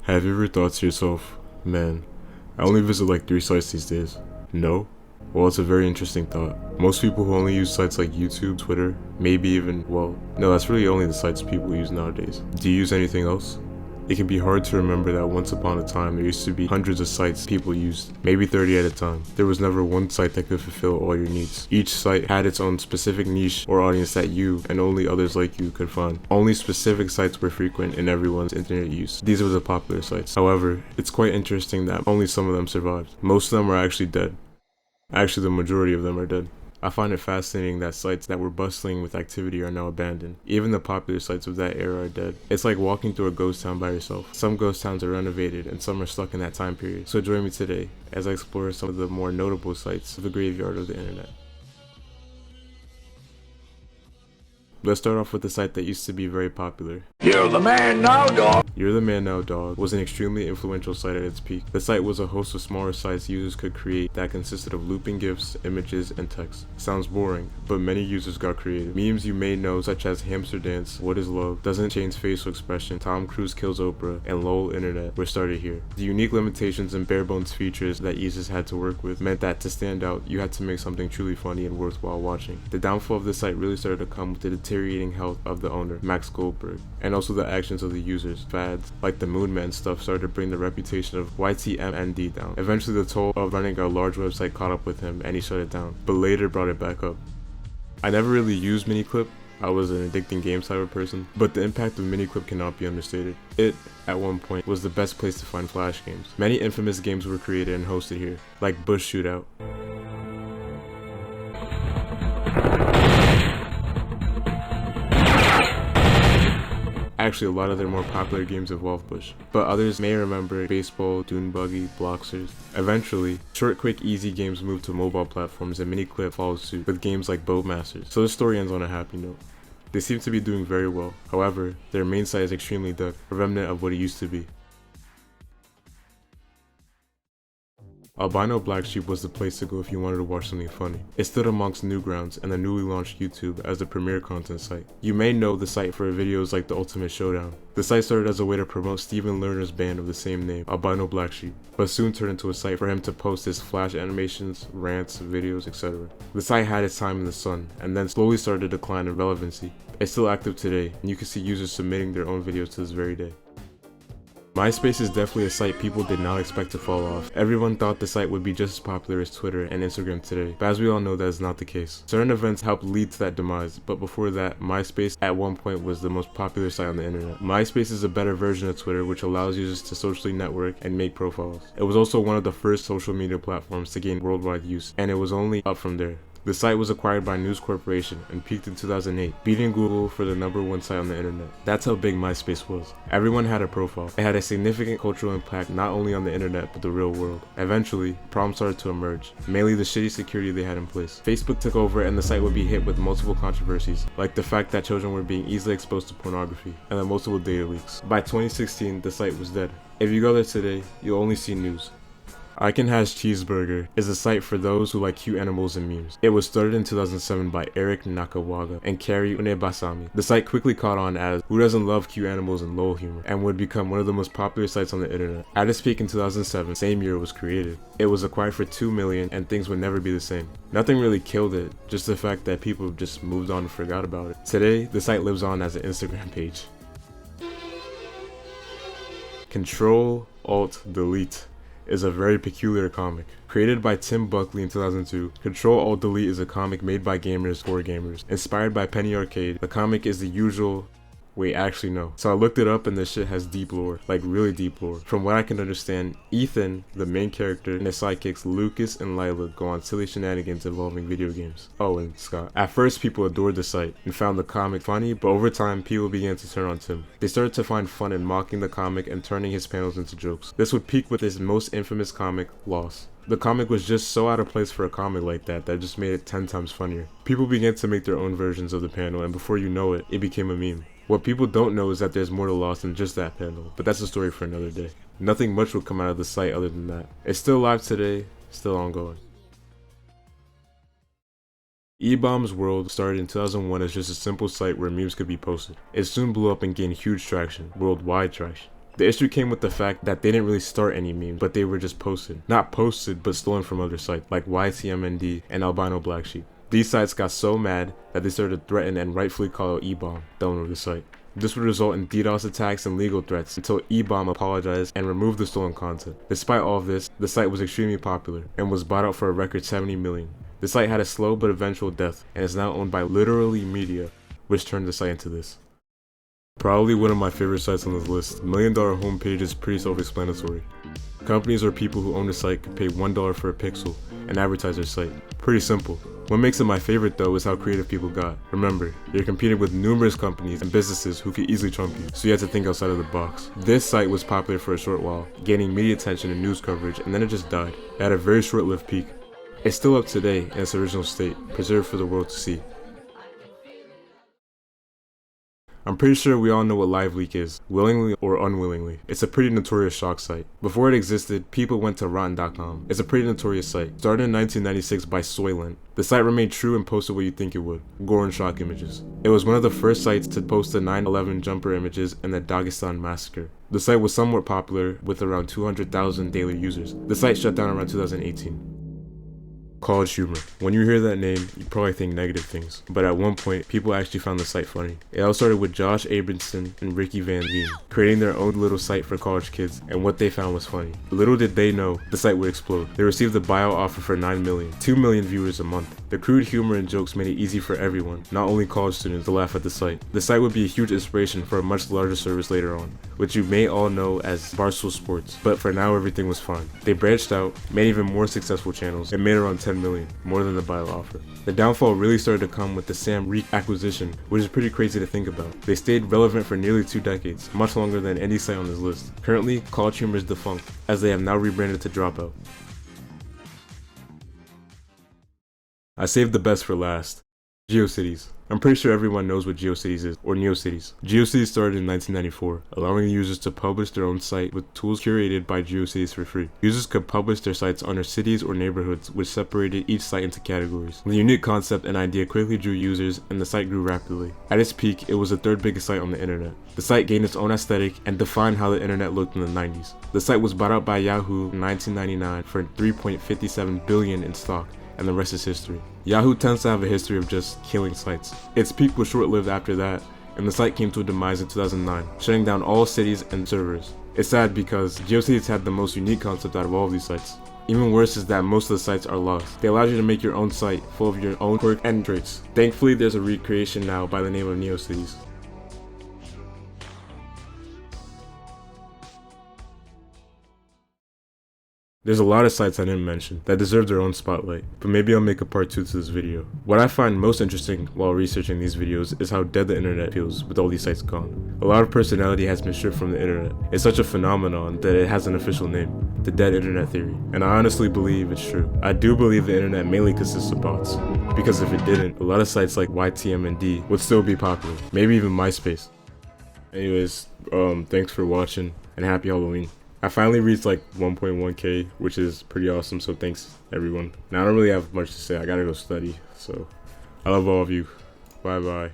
Have you ever thought to yourself, man, I only visit like 3 sites these days? No? Well, it's a very interesting thought. Most people who only use sites like YouTube, Twitter, maybe even, well, no, that's really only the sites people use nowadays. Do you use anything else? It can be hard to remember that once upon a time there used to be hundreds of sites people used, maybe 30 at a time. There was never one site that could fulfill all your needs. Each site had its own specific niche or audience that you, and only others like you, could find. Only specific sites were frequent in everyone's internet use. These were the popular sites. However, it's quite interesting that only some of them survived. Most of them are actually dead. Actually, the majority of them are dead. I find it fascinating that sites that were bustling with activity are now abandoned. Even the popular sites of that era are dead. It's like walking through a ghost town by yourself. Some ghost towns are renovated and some are stuck in that time period. So join me today as I explore some of the more notable sites of the graveyard of the internet. Let's start off with the site that used to be very popular. You're the man now, dog! You're the Man Now Dog was an extremely influential site at its peak. The site was a host of smaller sites users could create that consisted of looping GIFs, images, and text. Sounds boring, but many users got creative. Memes you may know such as Hamster Dance, What is Love, Doesn't Change Facial Expression, Tom Cruise Kills Oprah, and LOL Internet were started here. The unique limitations and bare bones features that users had to work with meant that to stand out, you had to make something truly funny and worthwhile watching. The downfall of the site really started to come with the deteriorating health of the owner, Max Goldberg, and also the actions of the users. Fads like the Moonman stuff started to bring the reputation of YTMND down. Eventually the toll of running a large website caught up with him and he shut it down, but later brought it back up. I never really used Miniclip. I was an addicting games type of person, but the impact of Miniclip cannot be understated. It, at one point, was the best place to find Flash games. Many infamous games were created and hosted here, like Bush Shootout. Actually, a lot of their more popular games involve Bush, but others may remember Baseball, Dune Buggy, Bloxers. Eventually, short, quick, easy games moved to mobile platforms and Miniclip followed suit with games like Bowmasters, so the story ends on a happy note. They seem to be doing very well, however, their main site is extremely dead, a remnant of what it used to be. Albino Blacksheep was the place to go if you wanted to watch something funny. It stood amongst Newgrounds and the newly launched YouTube as the premier content site. You may know the site for videos like the Ultimate Showdown. The site started as a way to promote Steven Lerner's band of the same name, Albino Blacksheep, but soon turned into a site for him to post his flash animations, rants, videos, etc. The site had its time in the sun, and then slowly started to decline in relevancy. It's still active today, and you can see users submitting their own videos to this very day. Myspace is definitely a site people did not expect to fall off. Everyone thought the site would be just as popular as Twitter and Instagram today, but as we all know, that is not the case. Certain events helped lead to that demise, but before that, Myspace at one point was the most popular site on the internet. Myspace is a better version of Twitter, which allows users to socially network and make profiles. It was also one of the first social media platforms to gain worldwide use, and it was only up from there. The site was acquired by News Corporation and peaked in 2008, beating Google for the #1 site on the internet. That's how big Myspace was. Everyone had a profile. It had a significant cultural impact not only on the internet but the real world. Eventually, problems started to emerge, mainly the shitty security they had in place. Facebook took over and the site would be hit with multiple controversies, like the fact that children were being easily exposed to pornography, and the multiple data leaks. By 2016, the site was dead. If you go there today, you'll only see news. Can Has Cheezburger is a site for those who like cute animals and memes. It was started in 2007 by Eric Nakawaga and Kari Unebasami. The site quickly caught on as who doesn't love cute animals and LOL humor, and would become one of the most popular sites on the internet. At its peak in 2007, same year it was created. It was acquired for $2 million and things would never be the same. Nothing really killed it, just the fact that people just moved on and forgot about it. Today, the site lives on as an Instagram page. Control-Alt-Delete is a very peculiar comic. Created by Tim Buckley in 2002, Control-Alt-Delete is a comic made by gamers for gamers. Inspired by Penny Arcade, the comic is the usual... Wait, actually no. So I looked it up and this shit has deep lore, like really deep lore. From what I can understand, Ethan, the main character, and his sidekicks Lucas and Lila go on silly shenanigans involving video games. Oh, and Scott. At first people adored the site and found the comic funny, but over time people began to turn on Tim. They started to find fun in mocking the comic and turning his panels into jokes. This would peak with his most infamous comic, Loss. The comic was just so out of place for a comic like that just made it 10 times funnier. People began to make their own versions of the panel and before you know it, it became a meme. What people don't know is that there's more to Lost than just that panel, but that's a story for another day. Nothing much will come out of the site other than that. It's still live today, still ongoing. eBaum's World started in 2001 as just a simple site where memes could be posted. It soon blew up and gained huge traction, worldwide traction. The issue came with the fact that they didn't really start any memes, but they were just posted. Not posted, but stolen from other sites like YTMND and Albino Blacksheep. These sites got so mad that they started to threaten and rightfully call out eBaum, the owner of the site. This would result in DDoS attacks and legal threats until eBaum apologized and removed the stolen content. Despite all of this, the site was extremely popular and was bought out for a record 70 million. The site had a slow but eventual death and is now owned by Literally Media, which turned the site into this. Probably one of my favorite sites on this list. $1 Million homepage is pretty self-explanatory. Companies or people who own the site could pay $1 for a pixel and advertise their site. Pretty simple. What makes it my favorite though is how creative people got. Remember, you're competing with numerous companies and businesses who could easily trump you, so you had to think outside of the box. This site was popular for a short while, gaining media attention and news coverage, and then it just died. It had a very short-lived peak. It's still up today in its original state, preserved for the world to see. I'm pretty sure we all know what LiveLeak is, willingly or unwillingly. It's a pretty notorious shock site. Before it existed, people went to rotten.com. It's a pretty notorious site. Started in 1996 by Soylent. The site remained true and posted what you think it would, gore and shock images. It was one of the first sites to post the 9/11 jumper images and the Dagestan massacre. The site was somewhat popular with around 200,000 daily users. The site shut down around 2018. College humor. When you hear that name, you probably think negative things, but at one point, people actually found the site funny. It all started with Josh Abramson and Ricky Van Veen creating their own little site for college kids, and what they found was funny. Little did they know, the site would explode. They received a buyout offer for 9 million, 2 million viewers a month. The crude humor and jokes made it easy for everyone, not only college students, to laugh at the site. The site would be a huge inspiration for a much larger service later on, which you may all know as Barstool Sports, but for now everything was fine. They branched out, made even more successful channels, and made around 10 million, more than the buyout offer. The downfall really started to come with the S.W.A.K acquisition, which is pretty crazy to think about. They stayed relevant for nearly 2 decades, much longer than any site on this list. Currently, college humor is defunct, as they have now rebranded to Dropout. I saved the best for last. Geocities. I'm pretty sure everyone knows what Geocities is, or NeoCities. Geocities started in 1994, allowing users to publish their own site with tools curated by Geocities for free. Users could publish their sites under cities or neighborhoods, which separated each site into categories. The unique concept and idea quickly drew users, and the site grew rapidly. At its peak, it was the 3rd biggest site on the internet. The site gained its own aesthetic and defined how the internet looked in the 90s. The site was bought out by Yahoo in 1999 for $3.57 billion in stock, and the rest is history. Yahoo tends to have a history of just killing sites. Its peak was short-lived after that, and the site came to a demise in 2009, shutting down all cities and servers. It's sad because Geocities had the most unique concept out of all of these sites. Even worse is that most of the sites are lost. They allowed you to make your own site, full of your own quirks and traits. Thankfully, there's a recreation now by the name of NeoCities. There's a lot of sites I didn't mention that deserve their own spotlight, but maybe I'll make a part 2 to this video. What I find most interesting while researching these videos is how dead the internet feels with all these sites gone. A lot of personality has been stripped from the internet. It's such a phenomenon that it has an official name, the dead internet theory, and I honestly believe it's true. I do believe the internet mainly consists of bots, because if it didn't, a lot of sites like YTMND would still be popular, maybe even Myspace. Anyways, thanks for watching, and happy Halloween. I finally reached like 1.1k, which is pretty awesome, so thanks everyone. Now I don't really have much to say, I gotta go study, so I love all of you. Bye bye.